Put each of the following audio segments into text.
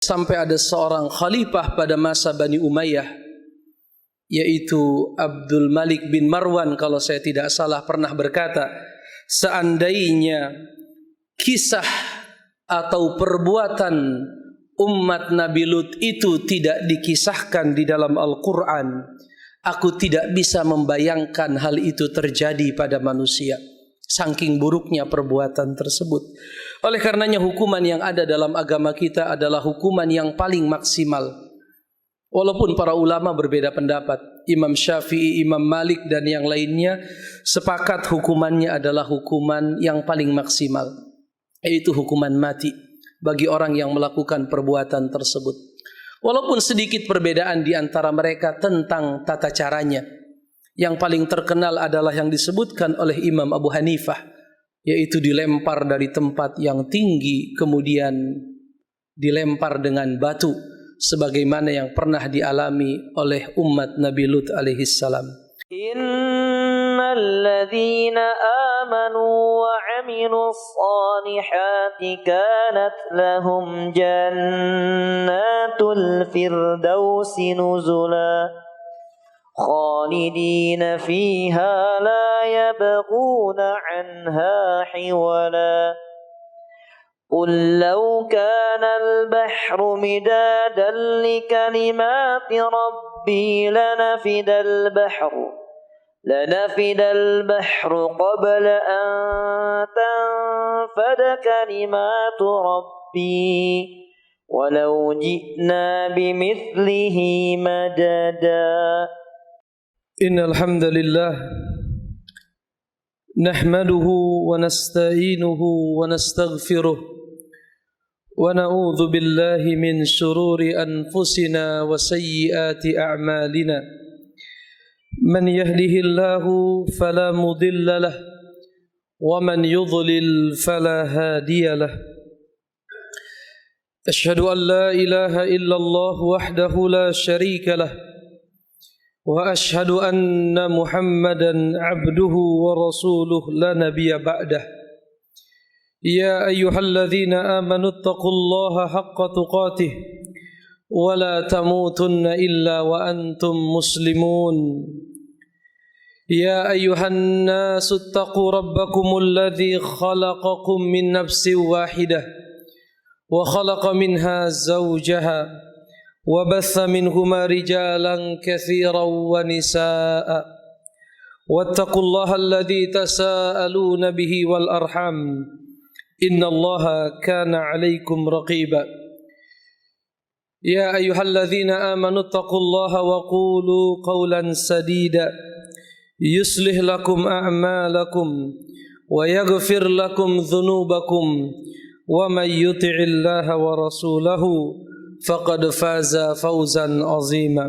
Sampai ada seorang khalifah pada masa Bani Umayyah, yaitu Abdul Malik bin Marwan kalau saya tidak salah, pernah berkata, seandainya kisah atau perbuatan umat Nabi Lut itu tidak dikisahkan di dalam Al-Quran, aku tidak bisa membayangkan hal itu terjadi pada manusia. Saking buruknya perbuatan tersebut. Oleh karenanya hukuman yang ada dalam agama kita adalah hukuman yang paling maksimal. Walaupun para ulama berbeda pendapat, Imam Syafi'i, Imam Malik dan yang lainnya sepakat hukumannya adalah hukuman yang paling maksimal, yaitu hukuman mati bagi orang yang melakukan perbuatan tersebut. Walaupun sedikit perbedaan di antara mereka tentang tata caranya. Yang paling terkenal adalah yang disebutkan oleh Imam Abu Hanifah, yaitu dilempar dari tempat yang tinggi kemudian dilempar dengan batu, sebagaimana yang pernah dialami oleh umat Nabi Lut alaihi salam. Innal ladzina amanu wa 'amilus salihati kanat lahum jannatul firdausi nuzula khalidina fiha la yabghuna 'anha hiwala. Qul law kana al-bahru midadan li kalimati rabbi lanafida al-bahru qabla an tanfada kalimatu rabbi walau ji'na bimithlihi madada. Innal hamdalillah nahmaduhu wa nasta'inuhu wa nastaghfiruh wa na'udzu billahi min shururi anfusina wa sayyiati a'malina. Man yahdihillahu fala mudilla lahu wa man yudlil fala hadiya lahu. Ashhadu an la ilaha illallah wahdahu la sharika lahu wa ashhadu anna Muhammadan abduhu wa rasuluh la nabiyya ba'dah. Ya ayyuhalladzina amanu taqullaha haqqa tuqatih wa la tamutunna illa wa antum muslimun. Ya ayyuhan nasu taqu rabbakumul ladzi khalaqakum min nafsin wahidah wa khalaqa minha zawjaha وبث منهما رجالا كثيرا ونساء واتقوا الله الذي تساءلون به والأرحام إن الله كان عليكم رقيبا. يا أيها الذين آمنوا اتقوا الله وقولوا قولا سديدا يصلح لكم أعمالكم ويغفر لكم ذنوبكم ومن يطع الله ورسوله faqad faza fawzan azima.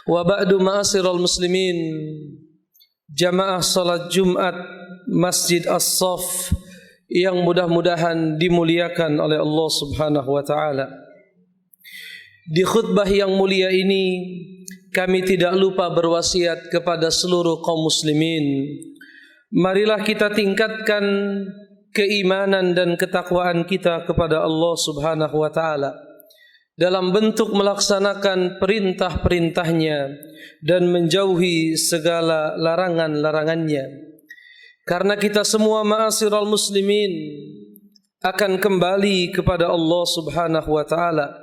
Wa ba'du ma'asyiral muslimin, jamaah salat Jumat Masjid As-Saff yang mudah-mudahan dimuliakan oleh Allah Subhanahu wa taala. Di khutbah yang mulia ini kami tidak lupa berwasiat kepada seluruh kaum muslimin. Marilah kita tingkatkan keimanan dan ketakwaan kita kepada Allah Subhanahu wa taala dalam bentuk melaksanakan perintah-perintahnya dan menjauhi segala larangan-larangannya. Karena kita semua ma'asyiral muslimin akan kembali kepada Allah Subhanahu wa taala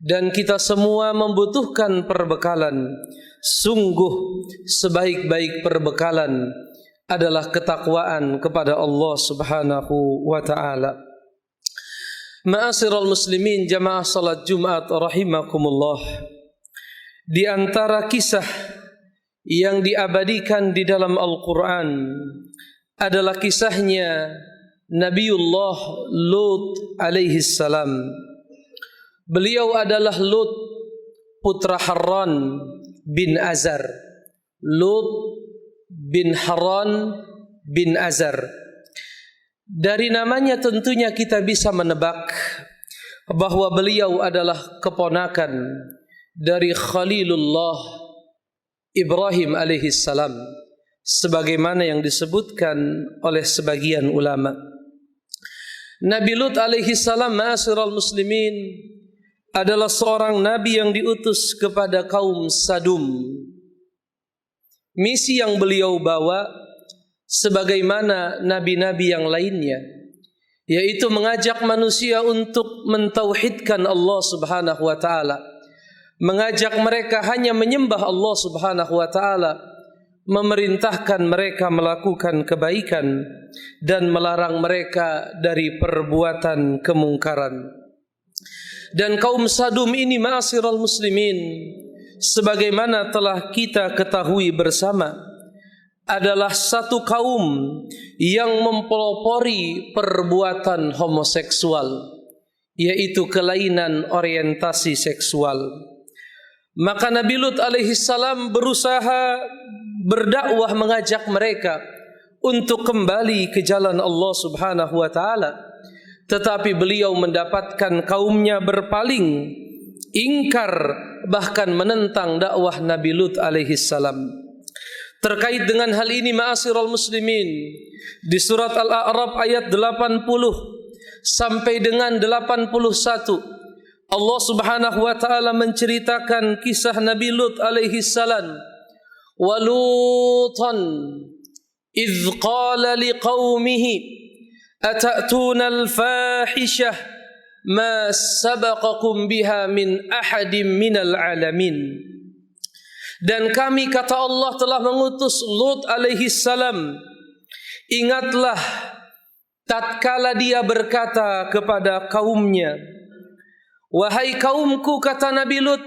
dan kita semua membutuhkan perbekalan. Sungguh sebaik-baik perbekalan adalah ketakwaan kepada Allah Subhanahu wa taala. Ma'asyiral muslimin, jamaah salat Jumat rahimakumullah. Di antara kisah yang diabadikan di dalam Al-Quran adalah kisahnya Nabiullah Lut alaihi salam. Beliau adalah Lut putra Harran bin Azar. Lut bin Harran bin Azar. Dari namanya tentunya kita bisa menebak bahwa beliau adalah keponakan dari Khalilullah Ibrahim alaihi salam, sebagaimana yang disebutkan oleh sebagian ulama. Nabi Lut alaihi salam, ma'asyiral muslimin, adalah seorang nabi yang diutus kepada kaum Sadum. Misi yang beliau bawa sebagaimana nabi-nabi yang lainnya, yaitu mengajak manusia untuk mentauhidkan Allah Subhanahu wa taala, mengajak mereka hanya menyembah Allah Subhanahu wa taala, memerintahkan mereka melakukan kebaikan dan melarang mereka dari perbuatan kemungkaran. Dan kaum Sadum ini, ma'asyiral muslimin, sebagaimana telah kita ketahui bersama, adalah satu kaum yang mempelopori perbuatan homoseksual, yaitu kelainan orientasi seksual. Maka Nabi Lut alaihi salam berusaha berdakwah, mengajak mereka untuk kembali ke jalan Allah Subhanahu wa taala. Tetapi beliau mendapatkan kaumnya berpaling, ingkar, bahkan menentang dakwah Nabi Lut alaihi salam. Terkait dengan hal ini, ma'asyiral muslimin, di surat Al-A'raf ayat 80 sampai dengan 81, Allah Subhanahu wa taala menceritakan kisah Nabi Lut alaihi salam. Wa Lutan idz qala liqaumihi atatuna al-fahishah ma sabaqakum biha min ahadin minal alamin. Dan kami, kata Allah, telah mengutus Lut alaihi salam. Ingatlah tatkala dia berkata kepada kaumnya, wahai kaumku, kata Nabi Lut,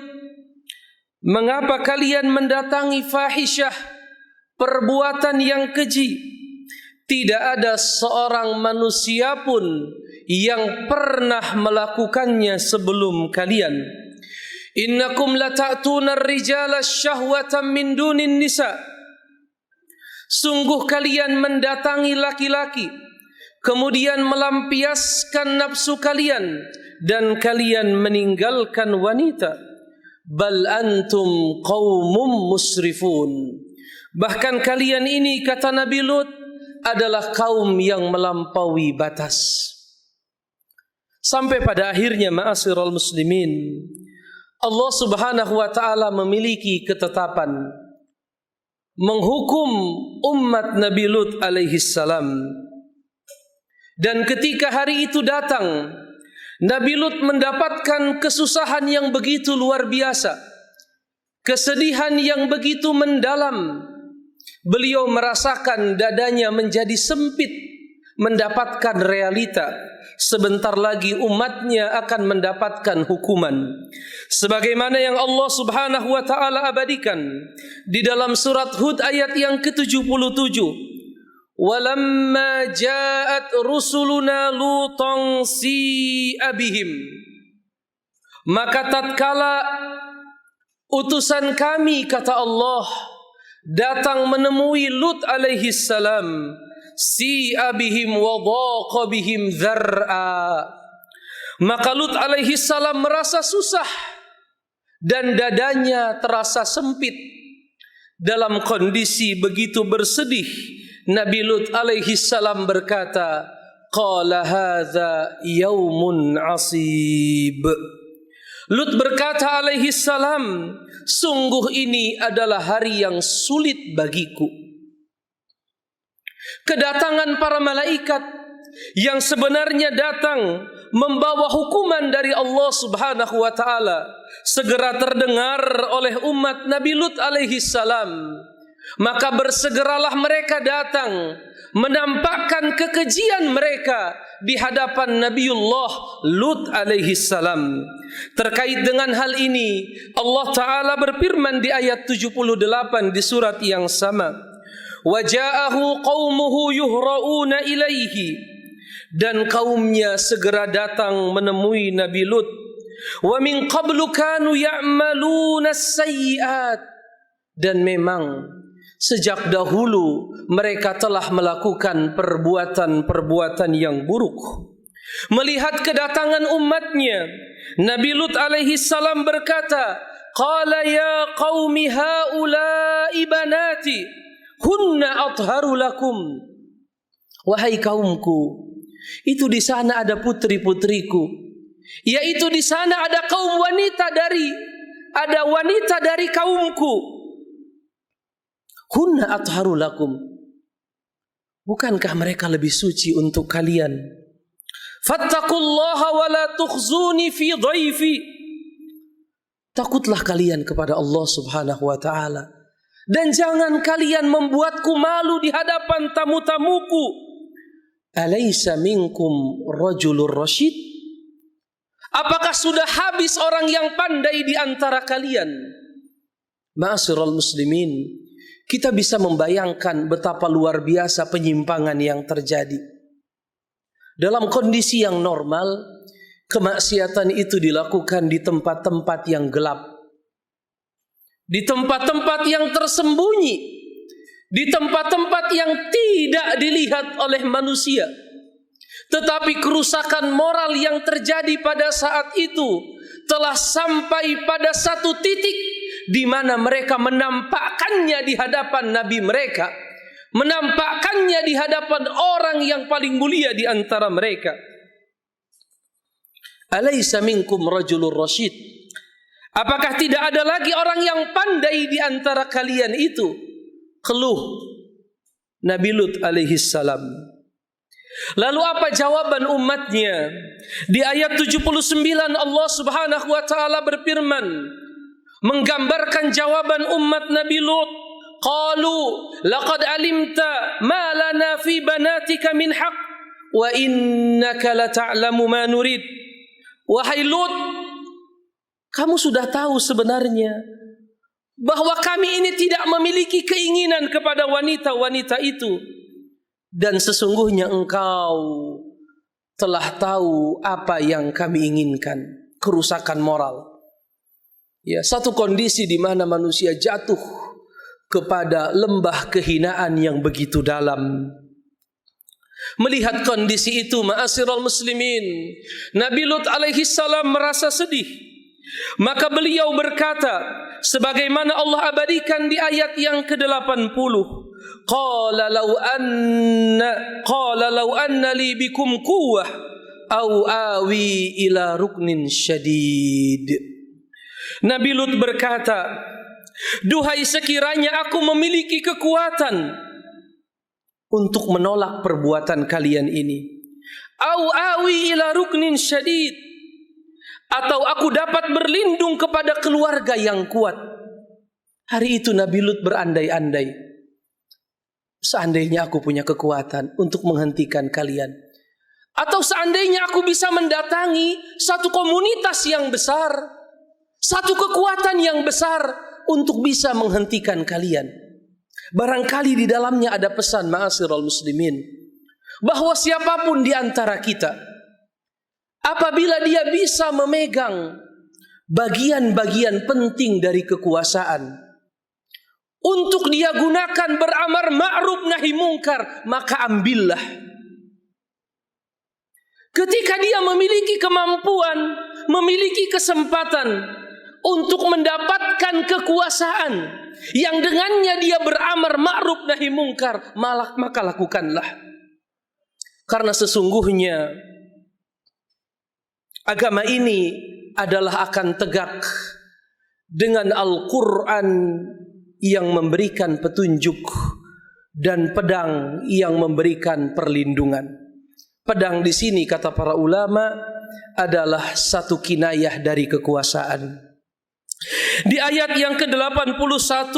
mengapa kalian mendatangi fahisyah, perbuatan yang keji? Tidak ada seorang manusia pun yang pernah melakukannya sebelum kalian. Innakum lata'tuna ar-rijala syahwatan min dunin nisa. Sungguh kalian mendatangi laki-laki, kemudian melampiaskan nafsu kalian, dan kalian meninggalkan wanita. Bal antum qaumum musrifun. Bahkan kalian ini, kata Nabi Lut, adalah kaum yang melampaui batas. Sampai pada akhirnya, ma'asyiral muslimin, Allah Subhanahu wa taala memiliki ketetapan menghukum umat Nabi Lut alaihi salam. Dan ketika hari itu datang, Nabi Lut mendapatkan kesusahan yang begitu luar biasa, kesedihan yang begitu mendalam. Beliau merasakan dadanya menjadi sempit, mendapatkan realita sebentar lagi umatnya akan mendapatkan hukuman, sebagaimana yang Allah Subhanahu wa taala abadikan di dalam surat Hud ayat yang ke-77. Walamma ja'at rusuluna lutan si'a bihim. Maka tatkala utusan kami, kata Allah, datang menemui Lut alaihi salam, si'a bihim wa dhaqa bihim dzar'a. Maka Lut alaihi salam merasa susah dan dadanya terasa sempit. Dalam kondisi begitu bersedih, Nabi Lut alaihi salam berkata, qala hadza yaumun asib. Lut berkata alaihi salam, sungguh ini adalah hari yang sulit bagiku. Kedatangan para malaikat yang sebenarnya datang membawa hukuman dari Allah Subhanahu wa taala segera terdengar oleh umat Nabi Lut alaihi salam. Maka bersegeralah mereka datang menampakkan kekejian mereka di hadapan Nabiullah Lut alaihi salam. Terkait dengan hal ini, Allah Ta'ala berfirman di ayat 78 di surat yang sama. Waja'ahu qaumuhu yuhra'una ilaihi. Dan kaumnya segera datang menemui Nabi Lut. Wa min qablu kanu ya'maluna as-sayyi'at. Dan memang sejak dahulu mereka telah melakukan perbuatan-perbuatan yang buruk. Melihat kedatangan umatnya, Nabi Lut alaihi salam berkata, qala ya qaumi haula'i banati hunna atharu lakum. Wahai kaumku, Itu di sana ada putri-putriku, yaitu di sana ada ada wanita dari kaumku. Hunna atharu lakum. Bukankah mereka lebih suci untuk kalian? Fattaqullaha wa la tukhzuni fi dhaifi. Takutlah kalian kepada Allah Subhanahu wa taala, dan jangan kalian membuatku malu di hadapan tamu-tamuku. Alaysa minkum rajulur rasyid? Apakah sudah habis orang yang pandai di antara kalian? Ma'asyiral muslimin, kita bisa membayangkan betapa luar biasa penyimpangan yang terjadi. Dalam kondisi yang normal, kemaksiatan itu dilakukan di tempat-tempat yang gelap, di tempat-tempat yang tersembunyi, di tempat-tempat yang tidak dilihat oleh manusia. Tetapi kerusakan moral yang terjadi pada saat itu telah sampai pada satu titik di mana mereka menampakkannya di hadapan nabi mereka, menampakkannya di hadapan orang yang paling mulia di antara mereka. Alaysa minkum rajulur rasyid? Apakah tidak ada lagi orang yang pandai di antara kalian itu? Keluh Nabi Lut alaihi salam. Lalu apa jawaban umatnya? Di ayat 79 Allah Subhanahu wa taala berfirman, menggambarkan jawaban umat Nabi Lut. Qalu laqad alimta ma lana fi banatika min haqq wa innaka la ta'lamu ma nurid. Wahai Lut, kamu sudah tahu sebenarnya bahwa kami ini tidak memiliki keinginan kepada wanita-wanita itu, dan sesungguhnya engkau telah tahu apa yang kami inginkan, kerusakan moral. Ya, satu kondisi di mana manusia jatuh kepada lembah kehinaan yang begitu dalam. Melihat kondisi itu, ma'asyiral muslimin, Nabi Lut alaihi salam merasa sedih. Maka beliau berkata, sebagaimana Allah abadikan di ayat yang ke-80, Qala law anna li bikum quwwah aw awi ila ruknin syadid. Nabi Lut berkata, duhai sekiranya aku memiliki kekuatan untuk menolak perbuatan kalian ini, au awi ila ruknin syadid, atau aku dapat berlindung kepada keluarga yang kuat. Hari itu Nabi Lut berandai-andai, seandainya aku punya kekuatan untuk menghentikan kalian, atau seandainya aku bisa mendatangi satu komunitas yang besar, satu kekuatan yang besar untuk bisa menghentikan kalian. Barangkali di dalamnya ada pesan, ma'asyiral muslimin, bahwa siapapun di antara kita, apabila dia bisa memegang bagian-bagian penting dari kekuasaan untuk dia gunakan beramar ma'ruf nahi mungkar, maka ambillah. Ketika dia memiliki kemampuan, memiliki kesempatan untuk mendapatkan kekuasaan yang dengannya dia beramar ma'ruf nahi mungkar, maka lakukanlah. Karena sesungguhnya agama ini adalah akan tegak dengan Al-Quran yang memberikan petunjuk dan pedang yang memberikan perlindungan. Pedang di sini kata para ulama adalah satu kinayah dari kekuasaan. Di ayat yang ke-81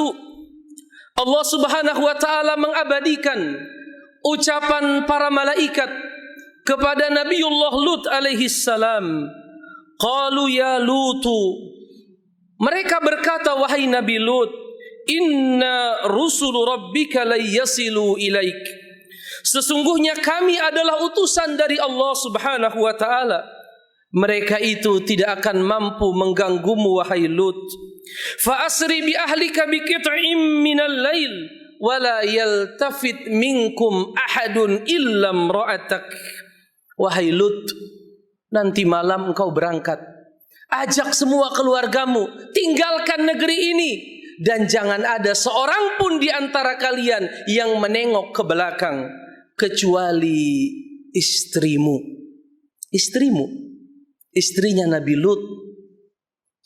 Allah Subhanahu wa taala mengabadikan ucapan para malaikat kepada Nabiullah Lut alaihi salam. Qalu ya Lutu, mereka berkata, wahai Nabi Lut, inna rusul rabbika la yasilu ilaik. Sesungguhnya kami adalah utusan dari Allah Subhanahu wa taala. Mereka itu tidak akan mampu mengganggumu wahai Lut. Fa asri bi ahlika bi qit'in minal lail wa la yaltafit minkum ahadun illa imra'atak. Wahai Lut, nanti malam engkau berangkat, ajak semua keluargamu, tinggalkan negeri ini, dan jangan ada seorang pun di antara kalian yang menengok ke belakang kecuali istrimu. Istrimu, istrinya Nabi Lut,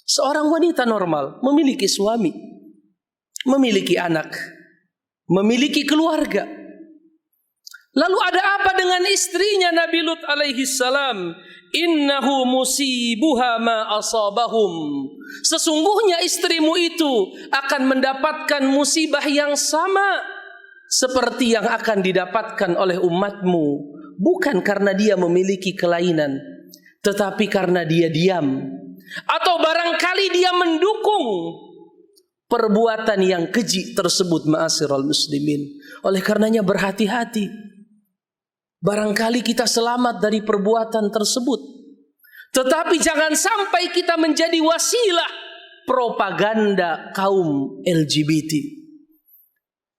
seorang wanita normal, memiliki suami, memiliki anak, memiliki keluarga. Lalu ada apa dengan istrinya Nabi Lut alaihi salam? Innahu musibuha ma asabahum. Sesungguhnya istrimu itu akan mendapatkan musibah yang sama seperti yang akan didapatkan oleh umatmu. Bukan karena dia memiliki kelainan, tetapi karena dia diam. Atau barangkali dia mendukung perbuatan yang keji tersebut, ma'asyiral muslimin. Oleh karenanya berhati-hati. Barangkali kita selamat dari perbuatan tersebut, tetapi jangan sampai kita menjadi wasilah propaganda kaum LGBT.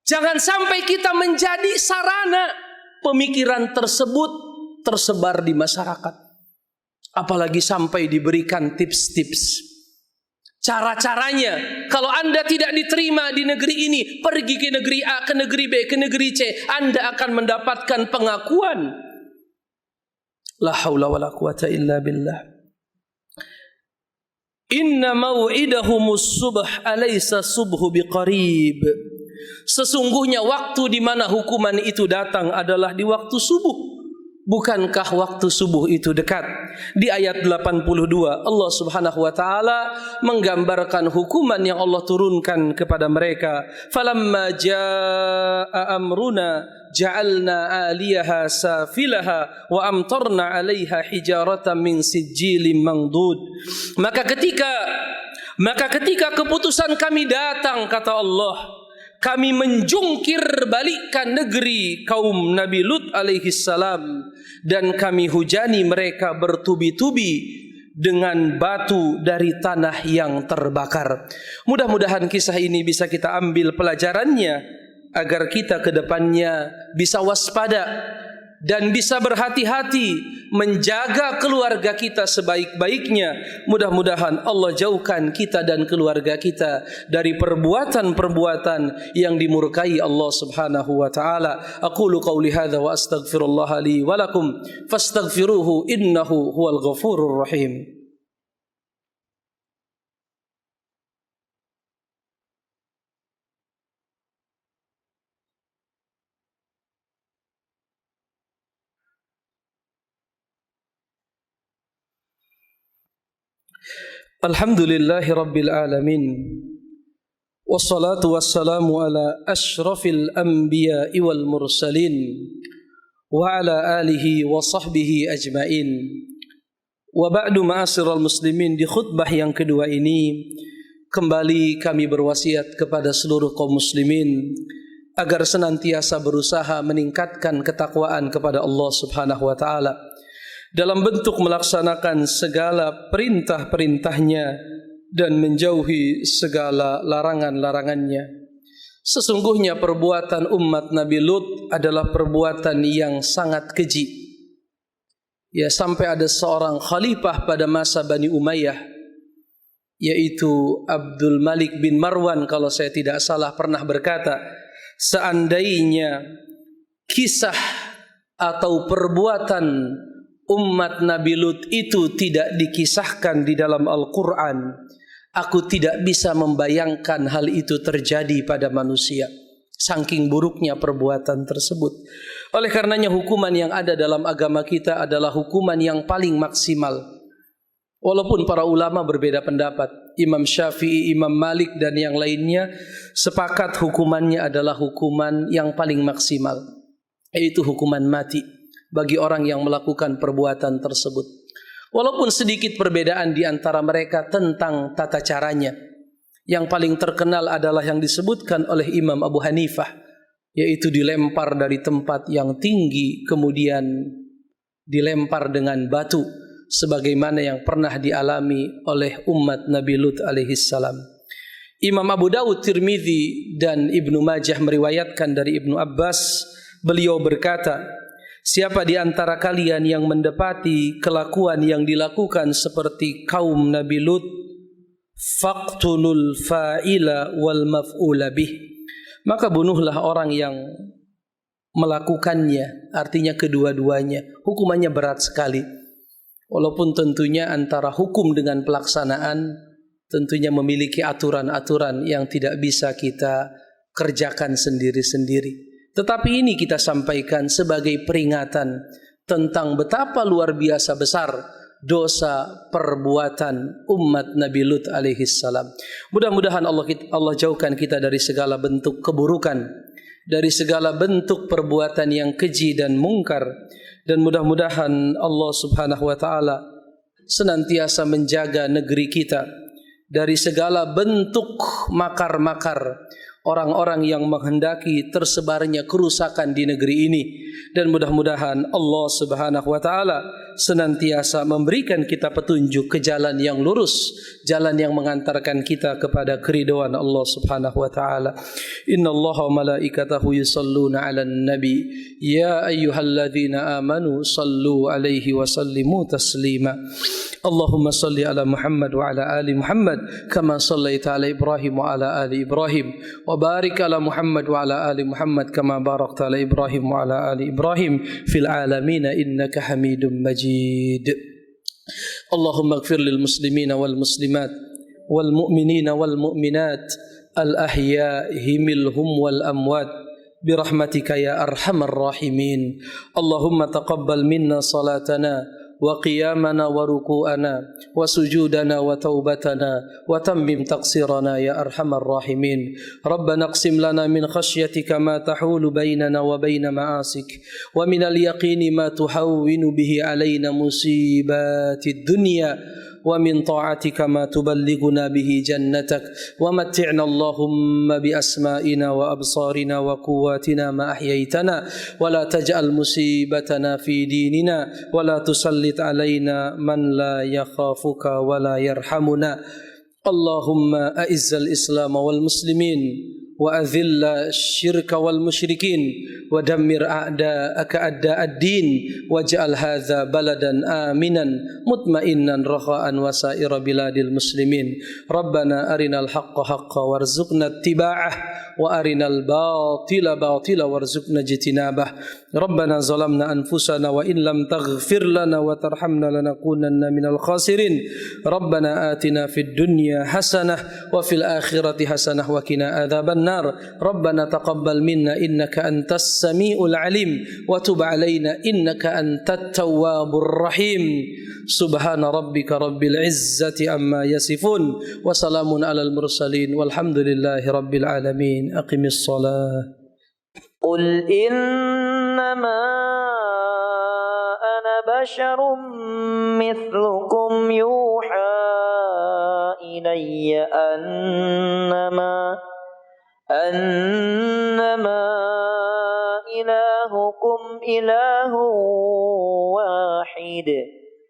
Jangan sampai kita menjadi sarana pemikiran tersebut tersebar di masyarakat. Apalagi sampai diberikan tips-tips. Cara-caranya, kalau Anda tidak diterima di negeri ini, pergi ke negeri A, ke negeri B, ke negeri C, Anda akan mendapatkan pengakuan. La haula wala quwata illa billah. Inna mau'idahumus subh alaysa subhu biqarib. Sesungguhnya waktu di mana hukuman itu datang adalah di waktu subuh. Bukankah waktu subuh itu dekat? Di ayat 82 Allah Subhanahu wa taala menggambarkan hukuman yang Allah turunkan kepada mereka. Falamma jaa amruna ja'alna 'aliyaha safilaha wa amtarna 'alaiha hijaratan min sijilin mandud. Maka ketika keputusan kami datang, kata Allah, kami menjungkir balikkan negeri kaum Nabi Lut alaihi salam dan kami hujani mereka bertubi-tubi dengan batu dari tanah yang terbakar. Mudah-mudahan kisah ini bisa kita ambil pelajarannya agar kita ke depannya bisa waspada dan bisa berhati-hati menjaga keluarga kita sebaik-baiknya. Mudah-mudahan Allah jauhkan kita dan keluarga kita dari perbuatan-perbuatan yang dimurkai Allah Subhanahu wa taala. Aqulu qauli hadza wa astaghfirullah li wa lakum fastaghfiruhu innahu huwal ghafurur rahim. Alhamdulillahi rabbil alamin. Wassalatu wassalamu ala ashrafil anbiya'i wal mursalin wa ala alihi wa sahbihi ajmain. Wa ba'du, ma'asyiral muslimin, di khutbah yang kedua ini kembali kami berwasiat kepada seluruh kaum muslimin agar senantiasa berusaha meningkatkan ketakwaan kepada Allah Subhanahu wa taala dalam bentuk melaksanakan segala perintah-perintahnya dan menjauhi segala larangan-larangannya. Sesungguhnya perbuatan umat Nabi Lut adalah perbuatan yang sangat keji. Ya, sampai ada seorang khalifah pada masa Bani Umayyah, yaitu Abdul Malik bin Marwan kalau saya tidak salah, pernah berkata, seandainya kisah atau perbuatan umat Nabi Lut itu tidak dikisahkan di dalam Al-Quran, aku tidak bisa membayangkan hal itu terjadi pada manusia. Saking buruknya perbuatan tersebut. Oleh karenanya hukuman yang ada dalam agama kita adalah hukuman yang paling maksimal. Walaupun para ulama berbeda pendapat, Imam Syafi'i, Imam Malik dan yang lainnya sepakat hukumannya adalah hukuman yang paling maksimal, yaitu hukuman mati bagi orang yang melakukan perbuatan tersebut. Walaupun sedikit perbedaan di antara mereka tentang tata caranya. Yang paling terkenal adalah yang disebutkan oleh Imam Abu Hanifah, yaitu dilempar dari tempat yang tinggi kemudian dilempar dengan batu, sebagaimana yang pernah dialami oleh umat Nabi Lut alaihi salam. Imam Abu Dawud, Tirmidzi dan Ibnu Majah meriwayatkan dari Ibnu Abbas, beliau berkata, siapa di antara kalian yang mendapati kelakuan yang dilakukan seperti kaum Nabi Lut, faqtulul fa'ila wal maf'ula bih, maka bunuhlah orang yang melakukannya, artinya kedua-duanya, hukumannya berat sekali. Walaupun tentunya antara hukum dengan pelaksanaan tentunya memiliki aturan-aturan yang tidak bisa kita kerjakan sendiri-sendiri. Tetapi ini kita sampaikan sebagai peringatan tentang betapa luar biasa besar dosa perbuatan umat Nabi Lut alaihi salam. Mudah-mudahan Allah jauhkan kita dari segala bentuk keburukan, dari segala bentuk perbuatan yang keji dan mungkar, dan mudah-mudahan Allah Subhanahu wa taala senantiasa menjaga negeri kita dari segala bentuk makar-makar orang-orang yang menghendaki tersebarnya kerusakan di negeri ini. Dan mudah-mudahan Allah Subhanahu wa taala senantiasa memberikan kita petunjuk ke jalan yang lurus, jalan yang mengantarkan kita kepada keridhaan Allah Subhanahu wa taala. Innallaha wa malaikatahu yusalluna 'alan nabi ya ayyuhalladzina amanu sallu 'alaihi wa sallimu taslima. Allahumma salli ala Muhammad wa ala ali Muhammad kama sallaita ala Ibrahim wa ala ali Ibrahim wa barik ala Muhammad wa ala ali Muhammad kama barakta ala Ibrahim wa ala ali Ibrahim fil alamin innaka Hamidum Majid. Allahumma ighfir lil muslimina wal muslimat wal mu'minina wal mu'minat al ahya'i minhum wal amwat birahmatika ya arhamar rahimin. Allahumma taqabbal minna salatana وقيامنا وركوعنا وسجودنا وتوبتنا وتمم تقصيرنا يا أرحم الراحمين. ربنا اقسم لنا من خشيتك ما تحول بيننا وبين معاصيك ومن اليقين ما تهون به علينا مصيبات الدنيا ومن طاعتك ما تبلغنا به جنتك ومتعنا اللهم بأسمائنا وأبصارنا وقواتنا ما أحييتنا ولا تجعل مصيبتنا في ديننا ولا تسلط علينا من لا يخافك ولا يرحمنا. اللهم أعز الإسلام والمسلمين وأذل الشرك والمشركين ودمر أعداءك أعداء الدين واجعل هذا بلدا آمنا مطمئنا رخاء وسائر بلاد المسلمين. ربنا أرنا الحق حقا وارزقنا اتباعه وأرنا الباطل باطلا وارزقنا اجتنابه. ربنا ظلمنا أنفسنا وإن لم تغفر لنا وترحمنا لنكونن من الخاسرين. ربنا آتنا في الدنيا حسنة وفي الآخرة حسنة وقنا عذاب النار. ربنا تقبل منا إنك أنت السميع العليم وتب علينا إنك أنت التواب الرحيم. سبحان ربك رب العزة عما يصفون وسلام على المرسلين والحمد لله رب العالمين. أقم الصلاة. قل إنما أنا بشر مثلكم يوحى إلي أنما إلهكم إله واحد